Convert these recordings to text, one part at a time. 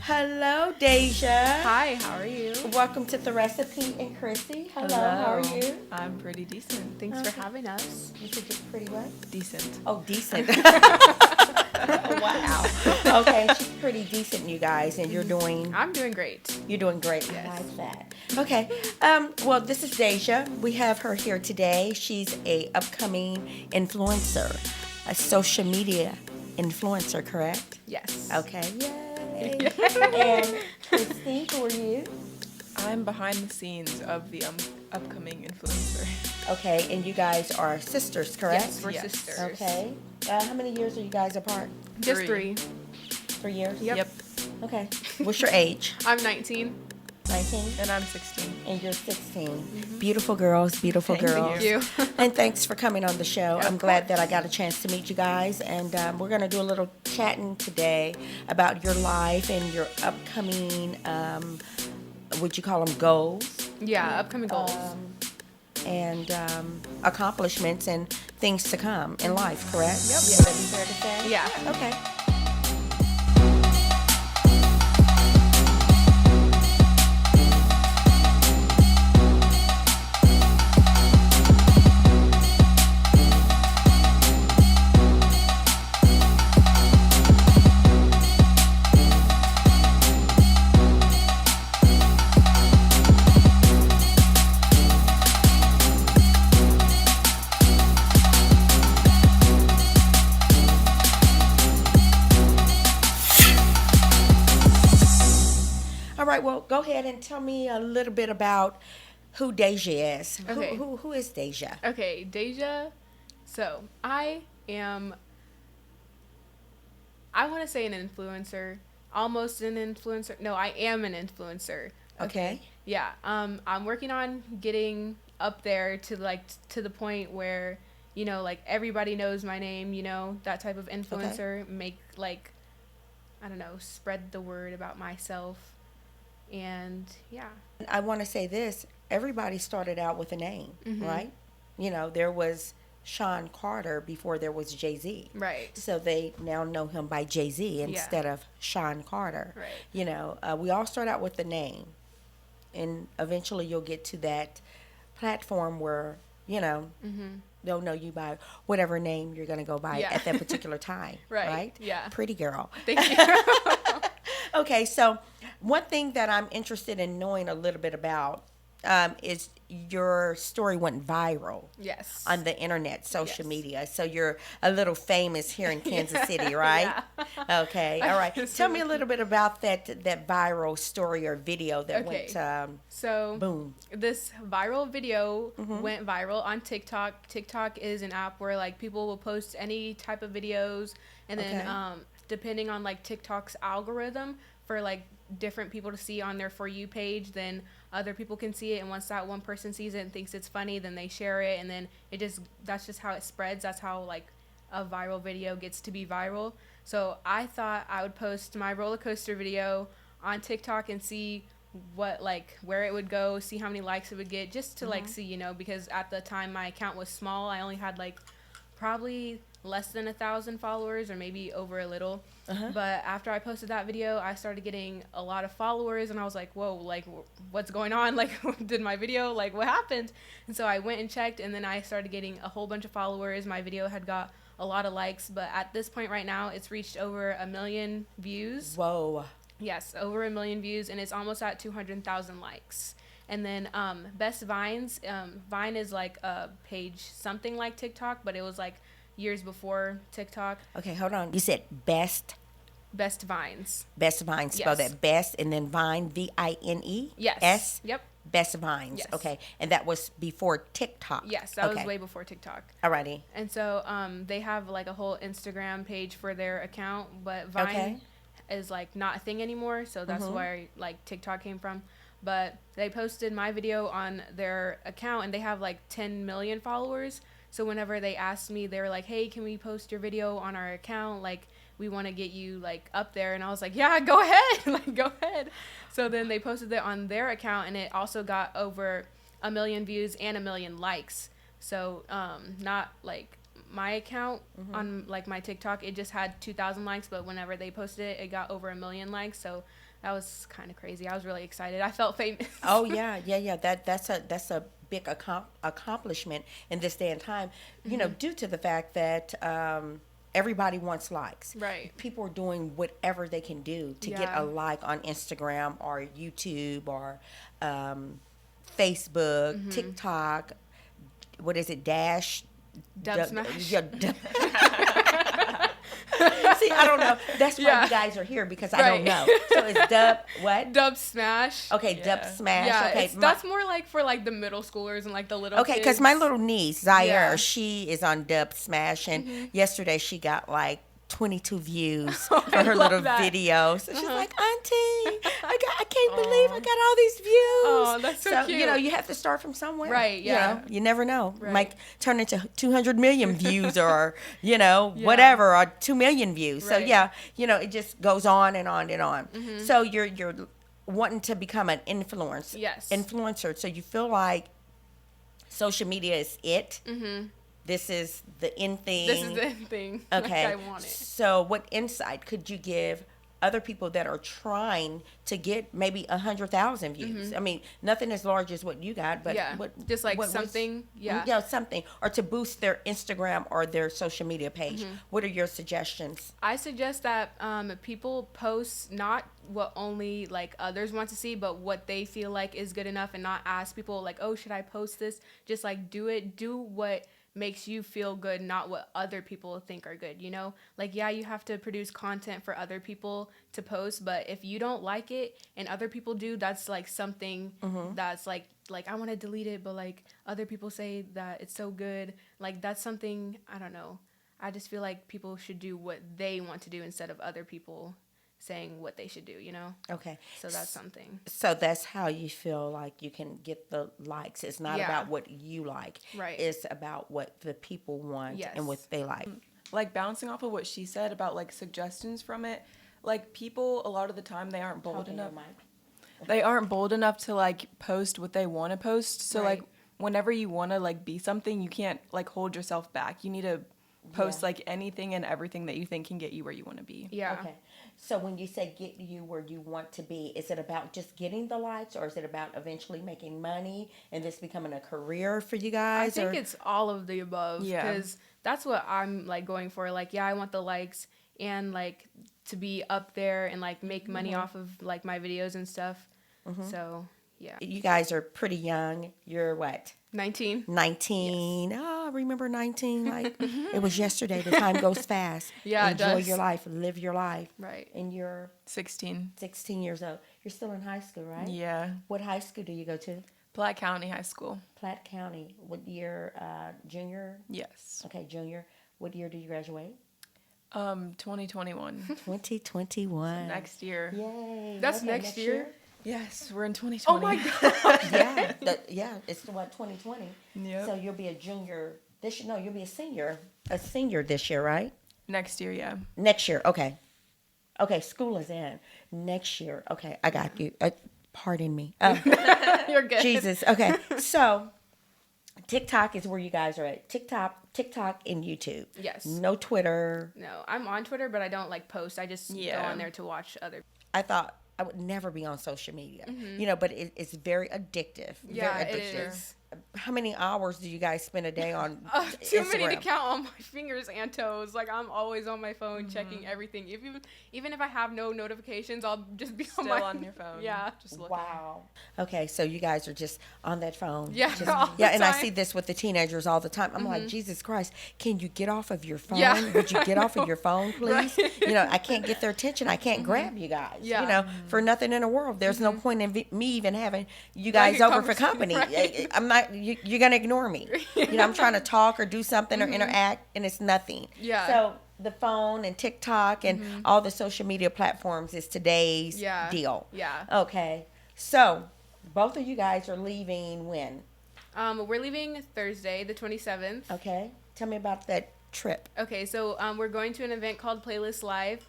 Hello, Dasia. Hi, how are you? Welcome to the Recipe and Krissy. Hello, how are you? I'm pretty decent. Thanks for having us. You think it's pretty what? Decent. Oh, decent. Wow. Okay, she's pretty decent, you guys, and you're doing. I'm doing great. You're doing great. Yes. I like that. Okay. Well, this is Dasia. We have her here today. She's a upcoming influencer, a social media influencer, correct? Yes. Okay. Yay. And Krissy, who are you? I'm behind the scenes of the upcoming influencer. Okay, and you guys are sisters, correct? Yes, we're sisters. Okay. How many years are you guys apart? Just 3. 3 years? Yep. Okay. What's your age? I'm 19. 19? And I'm 16. And you're 16. Beautiful girls, beautiful Thank girls. Thank you. And thanks for coming on the show. Yeah, I'm of glad that course. I got a chance to meet you guys. And we're going to do a little chatting today about your life and your upcoming, would you call them goals? Yeah, upcoming goals. And accomplishments and things to come in life, correct? Yep. Would that be fair to say? Yeah. Okay. All right, well, go ahead and tell me a little bit about who Dasia is. Okay. Who is Dasia? Okay, Dasia. So, I want to say an influencer. Almost an influencer. No, I am an influencer. Okay. Yeah. I'm working on getting up there to to the point where, everybody knows my name, that type of influencer. Make I don't know, spread the word about myself. And yeah. I want to say this. Everybody started out with a name, right? There was Sean Carter before there was Jay-Z. Right. So they now know him by Jay-Z instead of Sean Carter. Right. We all start out with a name. And eventually you'll get to that platform where, they'll know you by whatever name you're going to go by at that particular time. Right. Yeah. Pretty girl. Thank you. Okay, so one thing that I'm interested in knowing a little bit about is your story went viral. Yes. On the internet, social Yes. media. So you're a little famous here in Kansas City, right? Yeah. Okay, all right. Tell me a little bit about that viral story or video that Okay. went So boom. this viral video went viral on TikTok. TikTok is an app where people will post any type of videos, and then Okay. Depending on TikTok's algorithm for different people to see on their For You page, then other people can see it, and once that one person sees it and thinks it's funny, then they share it, and then that's just how it spreads. That's how a viral video gets to be viral. So I thought I would post my roller coaster video on TikTok and see what where it would go, see how many likes it would get, just to see, because at the time my account was small. I only had probably less than 1,000 followers, or maybe over a little. But after I posted that video, I started getting a lot of followers, and I was like, whoa, what's going on? Did my video, what happened? And so I went and checked, and then I started getting a whole bunch of followers. My video had got a lot of likes, but at this point right now, it's reached over 1 million views. Whoa. Yes, over 1 million views, and it's almost at 200,000 likes. And then Best Vines, Vine is a page something like TikTok, but it was years before TikTok. Okay, hold on. You said Best Vines. Best Vines. Spell Yes. that Best and then Vine, Vine. Yes. S. Yep. Best Vines. Yes. Okay, and that was before TikTok. Yes, that okay. was way before TikTok. Alrighty. And so they have a whole Instagram page for their account, but Vine is not a thing anymore, so that's where TikTok came from. But they posted my video on their account, and they have 10 million followers. So whenever they asked me, they were like, hey, can we post your video on our account? We want to get you up there. And I was like, yeah, go ahead. Go ahead. So then they posted it on their account, and it also got over 1 million views and 1 million likes. So not my account on my TikTok, it just had 2,000 likes, but whenever they posted it, it got over 1 million likes. So that was kind of crazy. I was really excited. I felt famous. Oh yeah. That's a big accomplishment in this day and time. You know, due to the fact that everybody wants likes. Right. People are doing whatever they can do to get a like on Instagram or YouTube or Facebook, TikTok. What is it? Dub Smash. Yeah. See, I don't know. That's why you guys are here, because I don't know. So it's Dub what? Dub Smash. Okay, Dub Smash. Yeah, okay, that's more like for like the middle schoolers and like the little okay, because kids. my little niece Zaire, she is on Dub Smash, and yesterday she got like 22 views for her little video. So she's like, Auntie, I can't believe I got all these views. Oh, that's so cute. You know, you have to start from somewhere. Right, yeah. You know, you never know. Right. Might turn into 200 million views or, you know, whatever, or 2 million views. So, Right. yeah, you know, it just goes on and on and on. So you're wanting to become an influencer. Yes. Influencer. So you feel like social media is it. This is the in thing. This is the thing. Okay. Like I want it. So what insight could you give other people that are trying to get maybe 100,000 views? I mean, nothing as large as what you got, but just like something. Something, or to boost their Instagram or their social media page. What are your suggestions? I suggest that people post not what only like others want to see, but what they feel like is good enough, and not ask people like, oh, should I post this? Just like do what makes you feel good, not what other people think are good, you know? Like, yeah, you have to produce content for other people to post, but if you don't like it and other people do, that's like something that's like I want to delete it, but like other people say that it's so good. Like, that's something, I don't know. I just feel like people should do what they want to do instead of other people saying what they should do, you know? Okay. So that's something. So that's how you feel like you can get the likes. It's not about what you like. Right. It's about what the people want and what they like. Like, bouncing off of what she said about like suggestions from it, like, people a lot of the time, they aren't bold enough. They aren't bold enough to like post what they want to post. So like, whenever you want to like be something, you can't like hold yourself back. You need to post like anything and everything that you think can get you where you want to be. Yeah. Okay. So when you say get you where you want to be, is it about just getting the likes, or is it about eventually making money and this becoming a career for you guys? I think it's all of the above. Yeah. Because that's what I'm like going for. Like, yeah, I want the likes and like to be up there and like make money off of like my videos and stuff. So yeah. You guys are pretty young. You're what? 19. 19. Yes. Oh, I remember 19. Like it was yesterday. The time goes fast. Yeah, Enjoy it does. your life. Live your life. Right. And you're 16. 16 years old. You're still in high school, right? Yeah. What high school do you go to? Platte County High School. Platte County. What year? Junior? Yes. Okay, junior. What year do you graduate? 2021. 2021. Next year. Yay. That's next year? Yes, we're in 2020. Oh my God. Yeah. It's what, 2020. Yep. So you'll be a junior this year. No, you'll be a senior. A senior this year, right? Next year, yeah. Next year. Okay. Okay, school is in. Next year. Okay, I got you. Pardon me. You're good. Jesus. Okay. So TikTok is where you guys are at. TikTok and YouTube. Yes. No Twitter. No, I'm on Twitter, but I don't like post. I just go on there to watch other. I thought I would never be on social media, you know, but it's very addictive. Yeah, very it addictive. is. How many hours do you guys spend a day on Too Instagram? many to count on my fingers and toes. Like, I'm always on my phone checking everything. Even if I have no notifications, I'll just be Still on your phone. Yeah. Just looking. Wow. Okay, so you guys are just on that phone. Yeah, Just, all the and I time. see this with the teenagers all the time. I'm like, Jesus Christ, can you get off of your phone? Yeah. Would you get off of your phone, please? Right. You know, I can't get their attention. I can't grab you guys. Yeah. You know, for nothing in the world. There's no point in me even having you guys Right, over for company. right. I'm not. You're gonna ignore me. You know, I'm trying to talk or do something or interact, and it's nothing. Yeah. So the phone and TikTok and all the social media platforms is today's deal. Yeah. Okay. So both of you guys are leaving when? We're leaving Thursday, the 27th. Okay. Tell me about that trip. Okay, so we're going to an event called Playlist Live.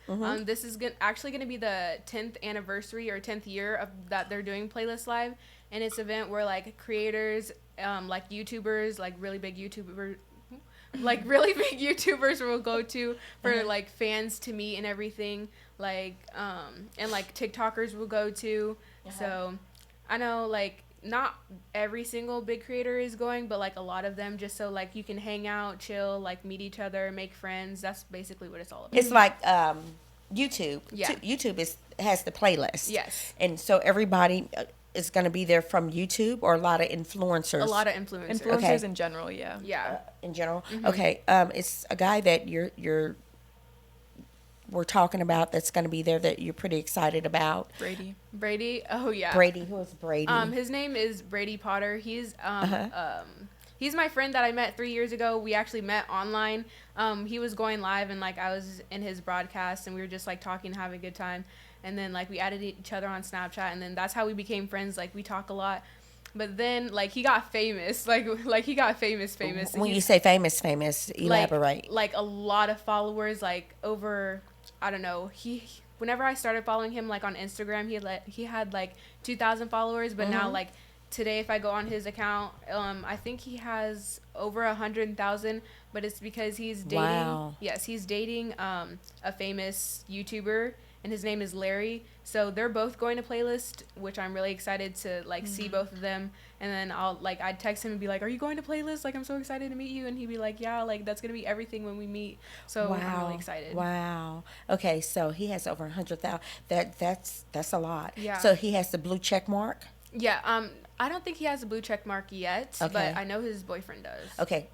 This is actually going to be the 10th anniversary or 10th year of that they're doing Playlist Live, and it's an event where like creators, like YouTubers, like really big YouTubers will go to for like fans to meet and everything. like and like TikTokers will go to. So I know like not every single big creator is going, but like a lot of them, just so like you can hang out, chill, like meet each other, make friends. That's basically what it's all about. It's like YouTube. Yeah. YouTube has the playlist. Yes. And so everybody is going to be there from YouTube, or a lot of influencers. A lot of influencers. Influencers in general, yeah. Yeah. In general. Okay. It's a guy that we're talking about that's going to be there that you're pretty excited about. Brady. Oh yeah. Brady. Who is Brady? His name is Brady Potter. He's he's my friend that I met 3 years ago. We actually met online. He was going live, and like I was in his broadcast, and we were just like talking, having a good time. And then like we added each other on Snapchat, and then that's how we became friends. Like we talk a lot. But then like he got famous. Like he got famous. When you say famous, elaborate. Like a lot of followers, like over, I don't know. Whenever I started following him like on Instagram, he had like 2,000 followers, but now like today if I go on his account, I think he has over 100,000, but it's because he's dating. Wow. Yes, he's dating a famous YouTuber, and his name is Larry. So they're both going to Playlist, which I'm really excited to like see both of them. And then I'd text him and be like, "Are you going to Playlist? Like I'm so excited to meet you." And he'd be like, "Yeah, like that's gonna be everything when we meet." So I'm really excited. Wow. Okay, so he has over 100,000. That's a lot. Yeah. So he has the blue check mark. Yeah. I don't think he has a blue check mark yet, Okay. but I know his boyfriend does. Okay.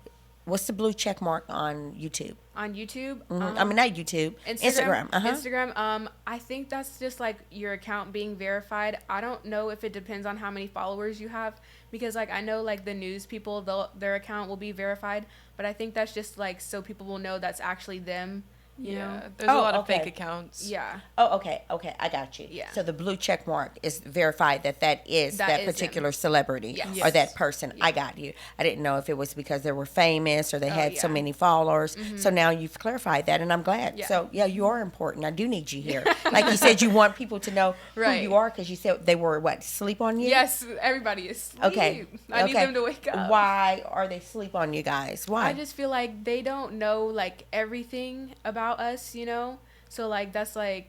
What's the blue check mark on YouTube? On YouTube? I mean, not YouTube. Instagram. Instagram. I think that's just like your account being verified. I don't know if it depends on how many followers you have, because like I know like the news people, their account will be verified, but I think that's just like so people will know that's actually them. You know? There's a lot of fake accounts. Yeah. Oh, okay, I got you. Yeah. So the blue check mark is verified that is that particular celebrity Yes. or that person. Yeah. I got you. I didn't know if it was because they were famous or they had so yeah. many followers. So now you've clarified that, and I'm glad. Yeah. So yeah, you are important. I do need you here. Like you said, you want people to know who you are, because you said they were sleep on you. Yes, everybody is asleep. Okay. I need them to wake up. Why are they sleep on you guys? Why? I just feel like they don't know like everything about us, you know? So like that's like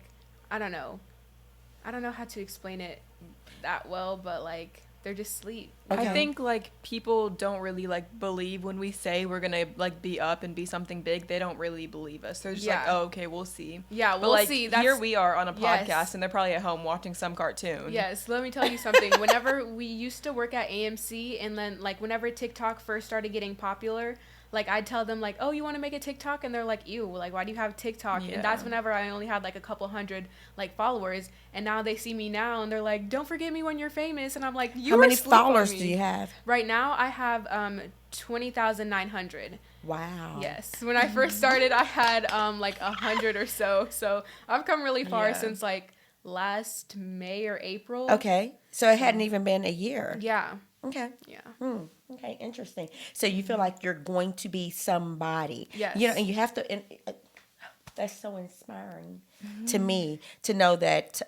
I don't know how to explain it that well, but like they're just asleep. Okay. I think like people don't really like believe when we say we're gonna like be up and be something big. They don't really believe us. They're just like, oh, okay, we'll see. Yeah, we'll like, see. Here we are on a podcast, and they're probably at home watching some cartoon. Yes, let me tell you something. Whenever we used to work at AMC, and then like whenever TikTok first started getting popular, like I'd tell them like, oh, you want to make a TikTok? And they're like, ew, like why do you have TikTok? Yeah. And that's whenever I only had like a couple hundred like followers, and now they see me now and they're like, don't forget me when you're famous. And I'm like, how many followers do you have? Right now I have 20,900. Wow. Yes. When I first started, I had like 100 or so. So I've come really far since like last May or April. Okay. So it hadn't even been a year. Yeah. Okay. Yeah. Okay, interesting. So you feel like you're going to be somebody. Yes. You know, and you have to, and that's so inspiring to me to know that,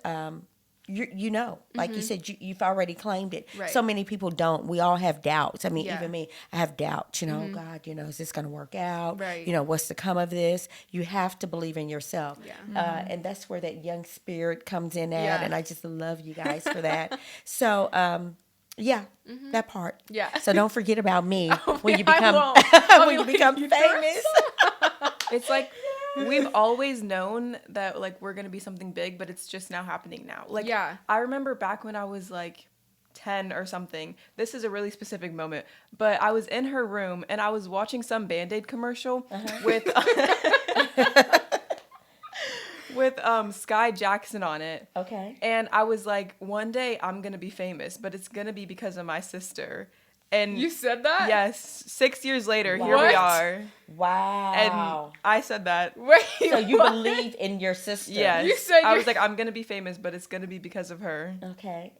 you know, like you said, you've already claimed it. Right. So many people don't. We all have doubts. I mean, Yeah. even me, I have doubts, you know, oh God, you know, is this going to work out? Right. You know, what's to come of this? You have to believe in yourself. Yeah. And that's where that young spirit comes in at. Yeah. And I just love you guys for that. So, yeah, that part. Yeah. So don't forget about me when you I become won't. when you become famous. It's like we've always known that like we're gonna be something big, but it's just now happening now. Like I remember back when I was like 10 or something. This is a really specific moment, but I was in her room and I was watching some Band-Aid commercial with with Sky Jackson on it. Okay. And I was like, one day I'm going to be famous, but it's going to be because of my sister. And You said that? yes, 6 years later, here What? we are. Wow. And I said that. Wait. So you believe in your sister? Yes. You said I was like, I'm going to be famous, but it's going to be because of her.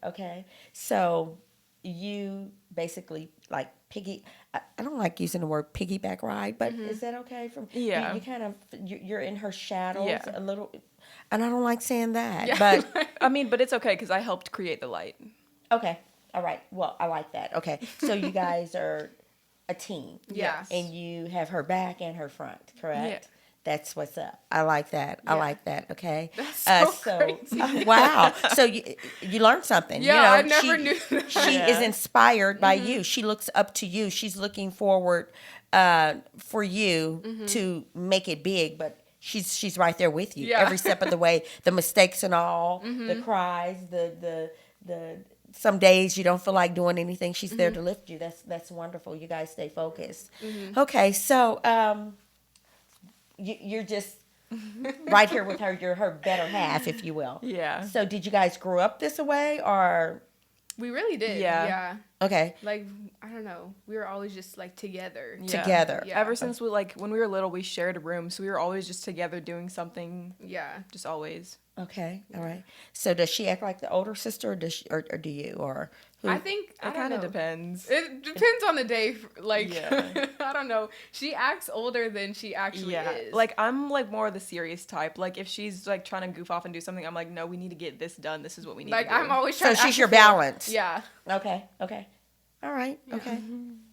Okay. So you basically like I don't like using the word piggyback ride, but is that okay? Yeah. You kind of you're in her shadows Yeah. a little, and I don't like saying that. Yeah. But I mean, but it's okay because I helped create the light. okay, all right. Well, I like that. Okay, so you guys are a team. Yes. And you have her back and her front, correct? Yeah. That's what's up. I like that. I like that. Okay. That's so crazy. Wow. So you learned something. Yeah, you know, I never knew that. She is inspired by you. She looks up to you. She's looking forward for you to make it big, but she's right there with you every step of the way. The mistakes and all, the cries, the some days you don't feel like doing anything. She's there to lift you. That's wonderful. You guys stay focused. Okay, so you're just right here with her. You're her better half, if you will. Yeah. So did you guys grow up this way, or? We really did. Yeah. Okay. Like, I don't know. We were always just like together. Yeah. Together. Yeah. Ever since when we were little, we shared a room, so we were always just together doing something. Yeah. Just always. Okay. All right. So does she act like the older sister, or or do you, or who? I think It kind of depends. It depends on the day. Like, Yeah. I don't know. She acts older than she actually is. Like, I'm like more of the serious type. Like, if she's like trying to goof off and do something, I'm like, no, we need to get this done. This is what we need like to do. I'm always So trying to she's act your the fool. balance. Yeah. Okay. Okay. All right. Okay.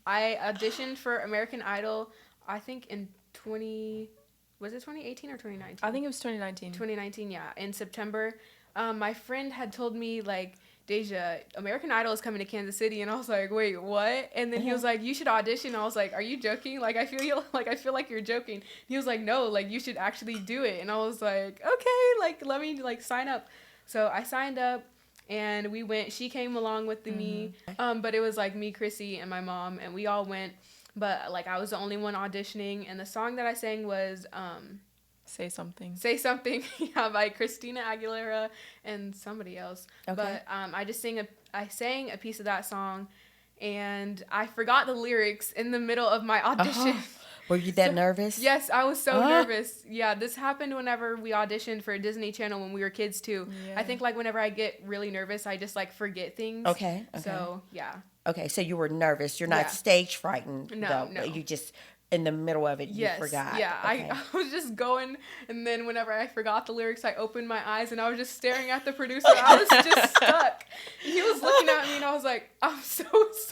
I auditioned for American Idol, I think was it 2018 or 2019? I think it was 2019. 2019, yeah, in September. My friend had told me, like, Dasia, American Idol is coming to Kansas City, and I was like, wait, what? And then he was like, you should audition. I was like, are you joking? Like, I feel like you're joking. He was like, no, like, you should actually do it. And I was like, okay, like, let me like sign up. So I signed up. And we went. She came along with me, but it was like me, Krissy, and my mom, and we all went. But like I was the only one auditioning, and the song that I sang was Say Something. "Say Something," yeah, by Christina Aguilera and somebody else. Okay. But I sang a piece of that song, and I forgot the lyrics in the middle of my audition. Were you that nervous? Yes, I was so nervous. Yeah, this happened whenever we auditioned for Disney Channel when we were kids too. Yeah. I think like whenever I get really nervous, I just like forget things. Okay. So yeah. Okay. So you were nervous. You're not Yeah. stage frightened. No, though, no. But you just in the middle of it, Yes. you forgot. Yeah. Okay. I was just going, and then whenever I forgot the lyrics, I opened my eyes and I was just staring at the producer. I was just stuck. And he was looking at me and I was like, I'm so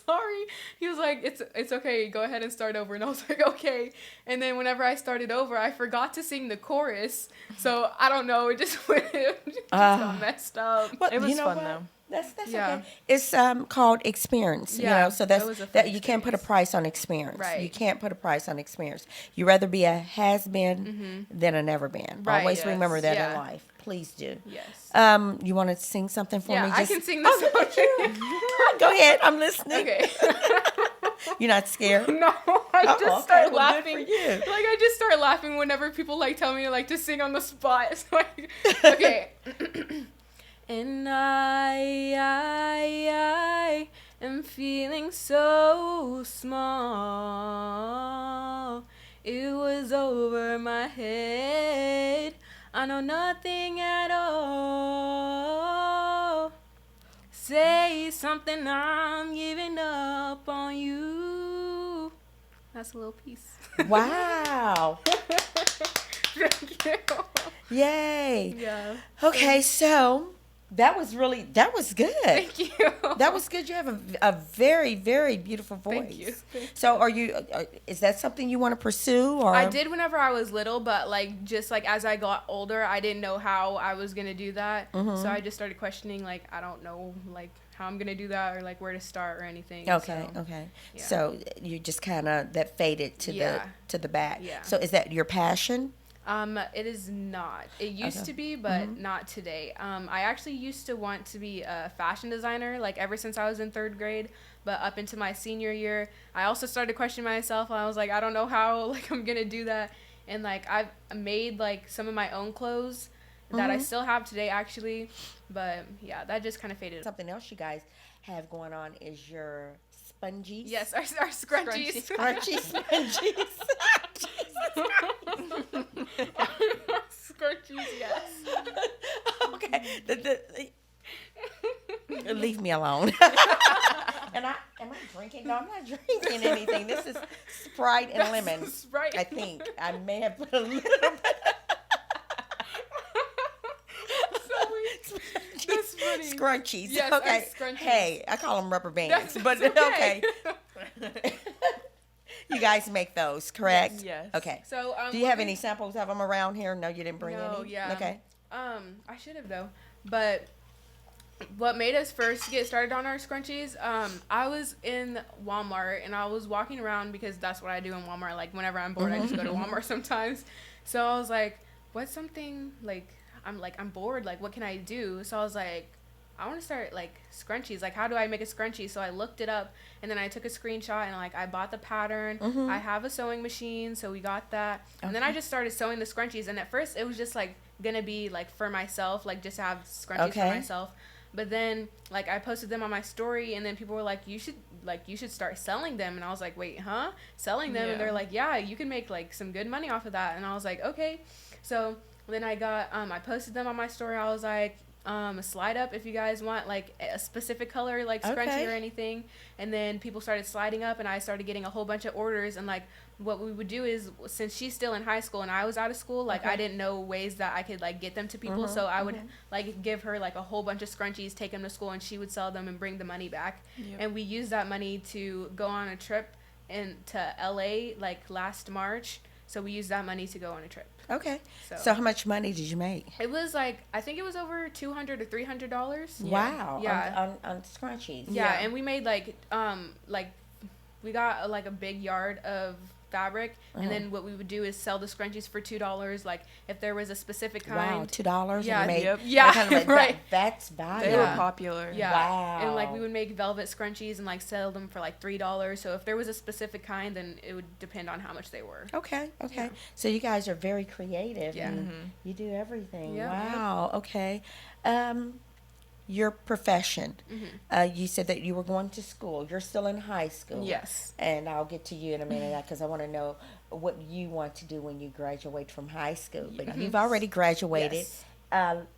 sorry. He was like, it's okay. Go ahead and start over. And I was like, okay. And then whenever I started over, I forgot to sing the chorus. So I don't know. It just got messed up. But It was you know fun, what? though. That's Yeah. okay. It's called experience. Yeah, You know, so it was a that fun you can't put a experience. price on experience. Right. You can't put a price on experience. You rather be a has been than a never been. Right, Always yes, remember that in yeah. life. Please do. Yes. You want to sing something for Yeah, me? I can sing this song. Go ahead. I'm listening. Okay. You're not scared? No, I just okay, start well, good for laughing. you. Like I just start laughing whenever people like tell me like to sing on the spot. So okay. And I am feeling so small. It was over my head. I know nothing at all. Say something, I'm giving up on you. That's a little piece. Wow. Thank you. Yay. Yeah. Okay, so that was good. Thank you. That was good. You have a very, very beautiful voice. Thank you. So is that something you want to pursue? Or I did whenever I was little, but like just like as I got older, I didn't know how I was gonna do that. So I just started questioning like I don't know like how I'm gonna do that or like where to start or anything. Okay, So, okay. yeah. So you just kind of that faded to Yeah. the back. Yeah. So is that your passion? It is not. It used to be, but not today. I actually used to want to be a fashion designer, like ever since I was in 3rd grade. But up into my senior year, I also started questioning myself. I was like, I don't know how like I'm gonna do that. And like I've made like some of my own clothes that I still have today actually. But yeah, that just kind of faded. Something else you guys have going on is your spongies. Yes, our scrunchies. Scrunchy spongies. Scrunchies, yes. Okay. Leave me alone. Am I drinking? No, I'm not drinking anything. This is Sprite and lemon. Sprite. I think I may have put a little bit. That's funny. Scrunchies. Yes, okay. scrunchies. Hey, I call them rubber bands, That's but okay. okay. You guys make those, correct? Yes. Okay. So, do you have any samples of them around here? No, you didn't bring any? Yeah. Okay. I should have though. But what made us first get started on our scrunchies, I was in Walmart and I was walking around because that's what I do in Walmart. Like whenever I'm bored, I just go to Walmart sometimes. So I was like, what's something I'm bored. Like, what can I do? So I was like, I want to start like scrunchies. Like, how do I make a scrunchie? So I looked it up and then I took a screenshot and like I bought the pattern. I have a sewing machine, so we got that. And then I just started sewing the scrunchies. And at first it was just like gonna be like for myself, like just have scrunchies for myself. But then like I posted them on my story and then people were like, you should start selling them. And I was like, wait, selling them? And they're like, yeah, you can make like some good money off of that. And I was like, okay. So then I got I posted them on my story. I was like, slide up if you guys want like a specific color like scrunchie or anything. And then people started sliding up and I started getting a whole bunch of orders. And like what we would do is, since she's still in high school and I was out of school, like I didn't know ways that I could like get them to people. So I would like give her like a whole bunch of scrunchies, take them to school, and she would sell them and bring the money back. And we used that money to go on a trip to LA like last March. So we used that money to go on a trip. Okay. So how much money did you make? It was like, I think it was over $200 or $300. Wow. Yeah. On scrunchies. Yeah, and we made like we got like a big yard of fabric, and then what we would do is sell the scrunchies for $2. Like if there was a specific kind. Wow, $2. Yeah, And right. That's valuable. They were popular. Yeah. Wow. And like we would make velvet scrunchies and like sell them for like $3. So if there was a specific kind, then it would depend on how much they were. Okay. Yeah. So you guys are very creative. Yeah. And you do everything. Yeah. Wow. Okay. Your profession. You said that you were going to school. You're still in high school. Yes. And I'll get to you in a minute because I want to know what you want to do when you graduate from high school. But you've already graduated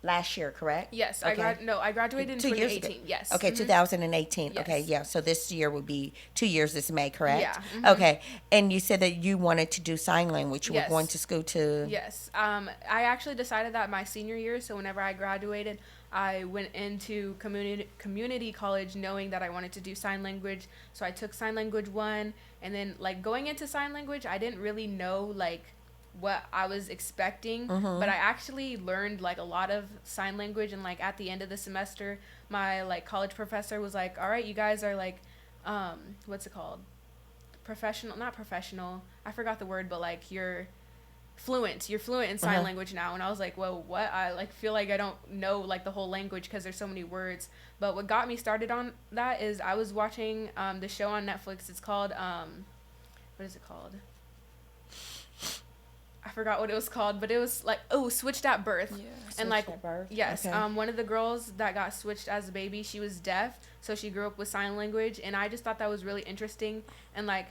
last year, correct? Yes. Okay. I graduated in 2018. Yes. Okay, 2018. Yes. Okay, yeah. So this year would be 2 years this May, correct? Yeah. Okay. And you said that you wanted to do sign language. You were Yes. going to school to... Yes. I actually decided that my senior year, so whenever I graduated, I went into community college knowing that I wanted to do sign language. So I took sign language 1, and then like going into sign language, I didn't really know like what I was expecting, but I actually learned like a lot of sign language. And like at the end of the semester, my like college professor was like, all right, you guys are like what's it called, not professional, I forgot the word, but like you're fluent in sign language now. And I was like, whoa, what? I like feel like I don't know like the whole language because there's so many words. But what got me started on that is I was watching the show on Netflix. It's called what is it called? I forgot what it was called, but it was like, Switched at Birth. Yeah. And like, at Birth? yes, Okay. one of the girls that got switched as a baby, she was deaf, so she grew up with sign language, and I just thought that was really interesting. And like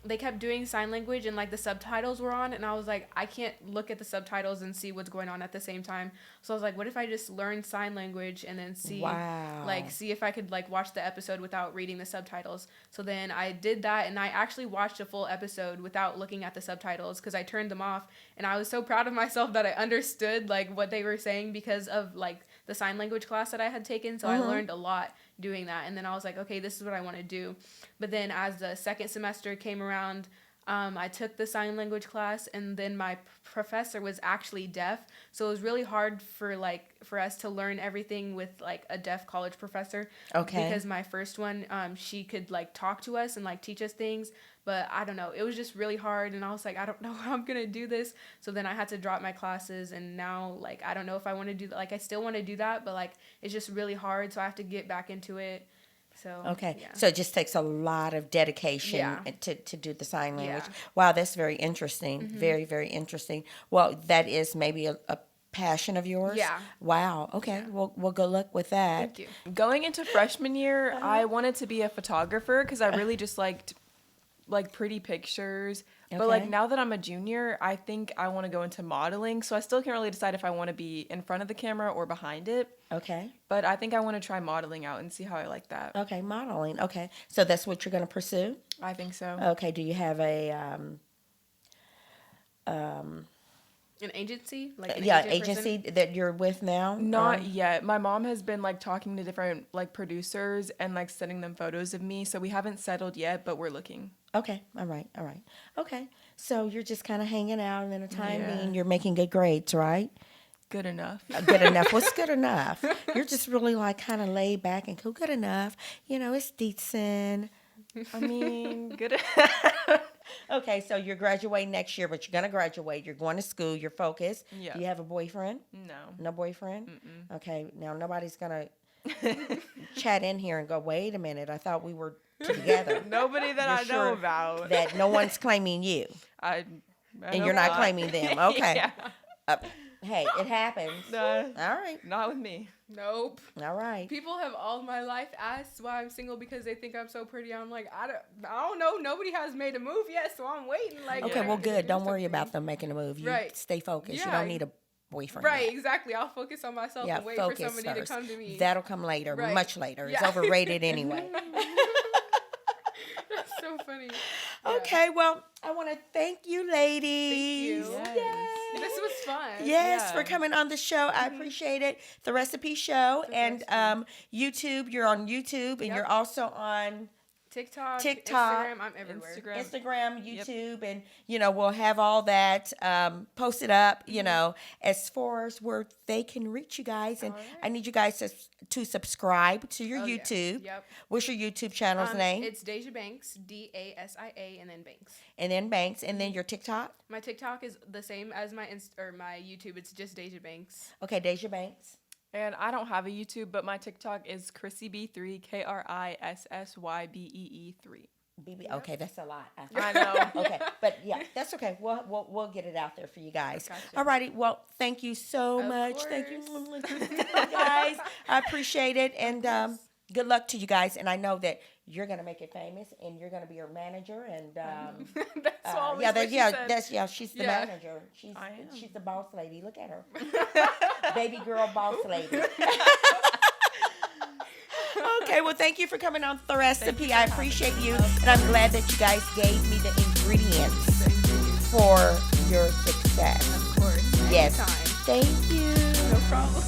they kept doing sign language and like the subtitles were on, and I was like, I can't look at the subtitles and see what's going on at the same time. So I was like, what if I just learn sign language and then see if I could like watch the episode without reading the subtitles. So then I did that, and I actually watched a full episode without looking at the subtitles because I turned them off, and I was so proud of myself that I understood like what they were saying because of like the sign language class that I had taken. So I learned a lot doing that. And then I was like, okay, this is what I want to do. But then as the second semester came around, I took the sign language class, and then my professor was actually deaf. So it was really hard for us to learn everything with like a deaf college professor. Okay. Because my first one, she could like talk to us and like teach us things. But I don't know, it was just really hard, and I was like, I don't know how I'm going to do this. So then I had to drop my classes, and now, like, I don't know if I want to do that. Like, I still want to do that, but, like, it's just really hard, so I have to get back into it. So, okay. Yeah. So it just takes a lot of dedication to do the sign language. Yeah. Wow, that's very interesting. Very, very interesting. Well, that is maybe a passion of yours? Yeah. Wow. Okay. Yeah. Well, good luck with that. Thank you. Going into freshman year, I wanted to be a photographer because I really just liked like pretty pictures. But like now that I'm a junior, I think I want to go into modeling. So I still can't really decide if I want to be in front of the camera or behind it. Okay. But I think I want to try modeling out and see how I like that. Okay, modeling. Okay. So that's what you're going to pursue? I think so. Okay. Do you have a An agency? Like an agency person? that you're with now? Not yet. My mom has been like talking to different like producers and like sending them photos of me. So we haven't settled yet, but we're looking. Okay. All right. Okay. So you're just kind of hanging out, and then a time Yeah. being you're making good grades, right? Good enough. Good enough. What's good enough? You're just really like kind of laid back and cool. Good enough. It's decent. I mean, good. Okay, so you're graduating next year, but you're gonna graduate. You're going to school. You're focused. Yeah. Do you have a boyfriend? No. No boyfriend? Mm-mm. Okay, now nobody's gonna chat in here and go, wait a minute, I thought we were together. Nobody that I You're know sure about. that no one's claiming you, I and know you're not not. claiming them. Okay. Yeah. Hey, it happens. All right. Not with me. Nope. All right. People have all my life asked why I'm single because they think I'm so pretty. I'm like, I don't know. Nobody has made a move yet, so I'm waiting. Like, Okay, well, to good. do Don't worry something. about them making a move. You Right. stay focused. You Yeah. don't need a boyfriend. Right, yet. exactly. I'll focus on myself Yeah, and wait for focus somebody first. to come to me. That'll come later, Right. much later. It's Yeah. overrated anyway. That's so funny. Okay, well, I want to thank you, ladies. Thank Yes. you. Yay. This was fun. Yes, Yeah. for coming on the show. I appreciate it. The Recipe Show and YouTube. You're on YouTube, and Yep. you're also on TikTok, TikTok, Instagram. I'm everywhere. Instagram, Yep. YouTube, and we'll have all that posted up. As far as where they can reach you guys, and All right. I need you guys to subscribe to your Oh, yeah. YouTube. Yep. What's your YouTube channel's name? It's Dasia Banks, Dasia, and then Banks. And then Banks, and then your TikTok. My TikTok is the same as my my YouTube. It's just Dasia Banks. Okay, Dasia Banks. And I don't have a YouTube, but my TikTok is KrissyB3, KRISSYBEE3. BB. Okay, that's a lot. I know. Okay, but yeah, that's okay. We'll get it out there for you guys. Gotcha. Alrighty. Well, thank you so Of much. Thank you, course. guys. I appreciate it, and good luck to you guys. And I know that you're gonna make it famous, and you're gonna be your manager. And That's always what she said. she's the Yeah. manager. I am. She's the boss lady. Look at her, baby girl boss lady. Okay, well, thank you for coming on The Recipe. I appreciate you, and I'm glad that you guys gave me the ingredients for your success. Of course. Yes. Anytime. Thank you. No problem.